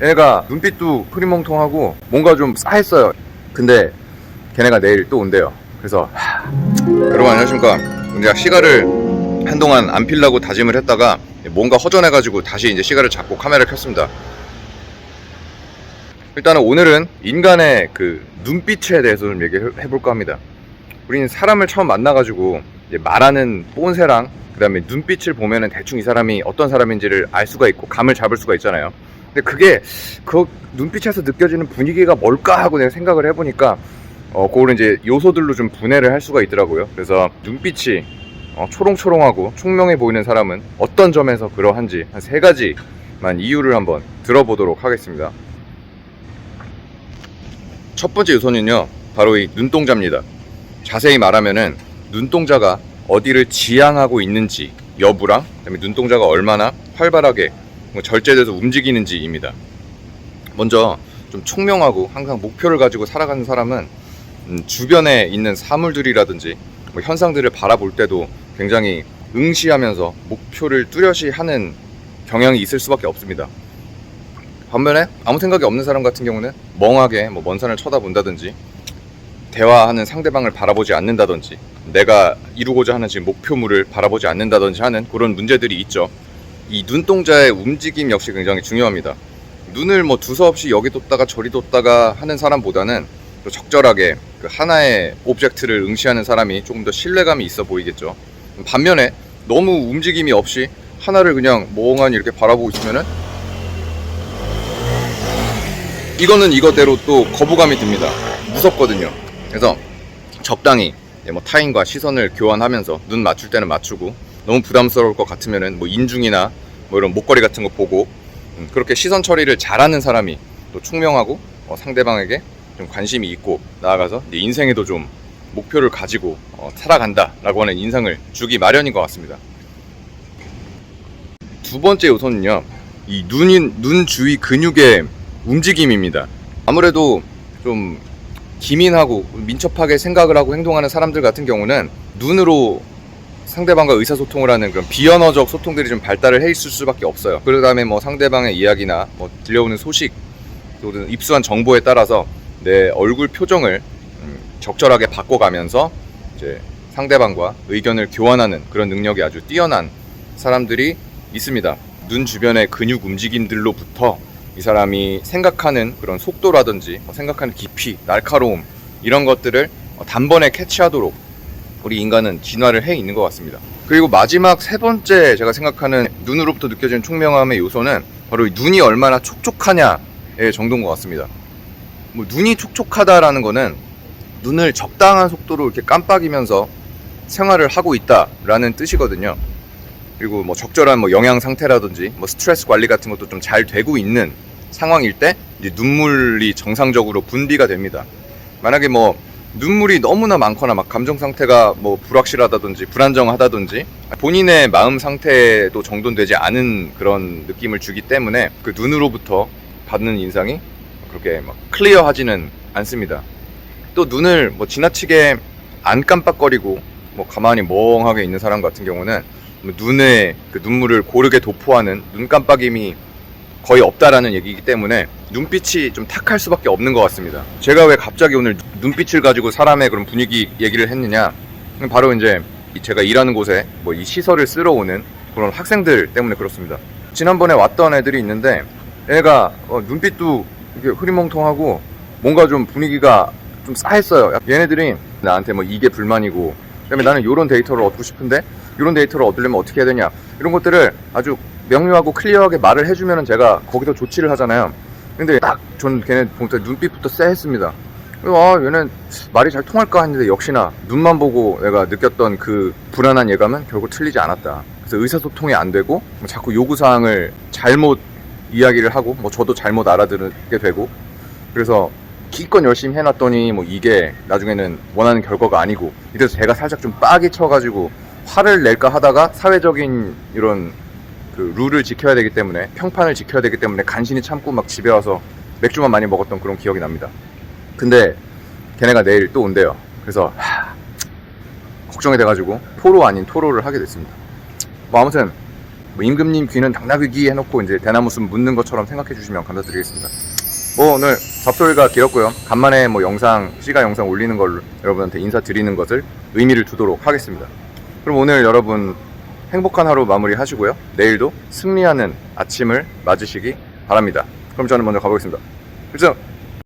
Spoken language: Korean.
얘네가 눈빛도 흐리멍텅하고 뭔가 좀 싸했어요. 근데 걔네가 내일 또 온대요. 그래서 여러분 안녕하십니까. 제가 시가를 한동안 안 필라고 다짐을 했다가 뭔가 허전해가지고 다시 이제 시가를 잡고 카메라를 켰습니다. 일단은 오늘은 인간의 그 눈빛에 대해서 좀 얘기를 해볼까 합니다. 우리는 사람을 처음 만나가지고 이제 말하는 뽐새랑 그 다음에 눈빛을 보면은 대충 이 사람이 어떤 사람인지를 알 수가 있고 감을 잡을 수가 있잖아요. 근데 그게 그 눈빛에서 느껴지는 분위기가 뭘까 하고 내가 생각을 해보니까 그거를 이제 요소들로 좀 분해를 할 수가 있더라고요. 그래서 눈빛이 초롱초롱하고 총명해 보이는 사람은 어떤 점에서 그러한지 한 3가지만 이유를 한번 들어보도록 하겠습니다. 첫 번째 요소는요, 바로 이 눈동자입니다. 자세히 말하면은 눈동자가 어디를 지향하고 있는지 여부랑 그다음에 눈동자가 얼마나 활발하게 절제돼서 움직이는지입니다. 먼저 좀 총명하고 항상 목표를 가지고 살아가는 사람은 주변에 있는 사물들이라든지 현상들을 바라볼 때도 굉장히 응시하면서 목표를 뚜렷이 하는 경향이 있을 수밖에 없습니다. 반면에 아무 생각이 없는 사람 같은 경우는 멍하게 먼 산을 쳐다본다든지 대화하는 상대방을 바라보지 않는다든지 내가 이루고자 하는 지금 목표물을 바라보지 않는다든지 하는 그런 문제들이 있죠. 이 눈동자의 움직임 역시 굉장히 중요합니다. 눈을 두서없이 여기 뒀다가 저리 뒀다가 하는 사람보다는 적절하게 그 하나의 오브젝트를 응시하는 사람이 조금 더 신뢰감이 있어 보이겠죠. 반면에 너무 움직임이 없이 하나를 그냥 멍하니 이렇게 바라보고 있으면은 이거는 이거대로 또 거부감이 듭니다. 무섭거든요. 그래서 적당히 타인과 시선을 교환하면서 눈 맞출 때는 맞추고 너무 부담스러울 것 같으면은 인중이나 이런 목걸이 같은 거 보고 그렇게 시선 처리를 잘하는 사람이 또 총명하고 상대방에게 좀 관심이 있고 나아가서 인생에도 좀 목표를 가지고 살아간다라고 하는 인상을 주기 마련인 것 같습니다. 두 번째 요소는요, 이 눈 주위 근육의 움직임입니다. 아무래도 좀 기민하고 민첩하게 생각을 하고 행동하는 사람들 같은 경우는 눈으로 상대방과 의사소통을 하는 그런 비언어적 소통들이 좀 발달을 해 있을 수밖에 없어요. 그 다음에 상대방의 이야기나 들려오는 소식, 또는 입수한 정보에 따라서 내 얼굴 표정을 적절하게 바꿔가면서 이제 상대방과 의견을 교환하는 그런 능력이 아주 뛰어난 사람들이 있습니다. 눈 주변의 근육 움직임들로부터 이 사람이 생각하는 그런 속도라든지 생각하는 깊이, 날카로움 이런 것들을 단번에 캐치하도록 우리 인간은 진화를 해 있는 것 같습니다. 그리고 마지막 3번째 제가 생각하는 눈으로부터 느껴지는 총명함의 요소는 바로 눈이 얼마나 촉촉하냐의 정도인 것 같습니다. 눈이 촉촉하다라는 거는 눈을 적당한 속도로 이렇게 깜빡이면서 생활을 하고 있다라는 뜻이거든요. 그리고 적절한 영양 상태라든지 스트레스 관리 같은 것도 좀 잘 되고 있는 상황일 때 이제 눈물이 정상적으로 분비가 됩니다. 만약에 눈물이 너무나 많거나 감정 상태가 불확실하다든지 불안정하다든지 본인의 마음 상태도 정돈되지 않은 그런 느낌을 주기 때문에 그 눈으로부터 받는 인상이 그렇게 클리어하지는 않습니다. 또 눈을 지나치게 안 깜빡거리고 가만히 멍하게 있는 사람 같은 경우는 눈에 그 눈물을 고르게 도포하는 눈 깜빡임이 거의 없다라는 얘기이기 때문에 눈빛이 좀 탁할 수밖에 없는 것 같습니다. 제가 왜 갑자기 오늘 눈빛을 가지고 사람의 그런 분위기 얘기를 했느냐, 바로 이제 제가 일하는 곳에 이 시설을 쓰러 오는 그런 학생들 때문에 그렇습니다. 지난번에 왔던 애들이 있는데 얘가 눈빛도 이렇게 흐리멍텅하고 뭔가 좀 분위기가 좀 싸했어요. 얘네들이 나한테 이게 불만이고 그다음에 나는 이런 데이터를 얻고 싶은데 이런 데이터를 얻으려면 어떻게 해야 되냐, 이런 것들을 아주 명료하고 클리어하게 말을 해주면 제가 거기서 조치를 하잖아요. 근데 딱 전 걔네 보니까 눈빛부터 쎄했습니다. 얘는 말이 잘 통할까 했는데 역시나 눈만 보고 내가 느꼈던 그 불안한 예감은 결국 틀리지 않았다. 그래서 의사소통이 안 되고 자꾸 요구사항을 잘못 이야기를 하고 저도 잘못 알아듣게 되고, 그래서 기껏 열심히 해놨더니 이게 나중에는 원하는 결과가 아니고, 이래서 제가 살짝 좀 빡이 쳐가지고 화를 낼까 하다가 사회적인 이런 그 룰을 지켜야 되기 때문에, 평판을 지켜야 되기 때문에 간신히 참고 집에 와서 맥주만 많이 먹었던 그런 기억이 납니다. 근데 걔네가 내일 또 온대요. 그래서 걱정이 돼가지고 토로 아닌 토로를 하게 됐습니다. 아무튼 뭐 임금님 귀는 당나귀 해놓고 이제 대나무 숲 묻는 것처럼 생각해 주시면 감사드리겠습니다. 뭐 오늘 잡소리가 길었고요. 간만에 뭐 시가 영상 올리는 걸로 여러분한테 인사드리는 것을 의미를 두도록 하겠습니다. 그럼 오늘 여러분 행복한 하루 마무리 하시고요. 내일도 승리하는 아침을 맞으시기 바랍니다. 그럼 저는 먼저 가보겠습니다. 그렇죠?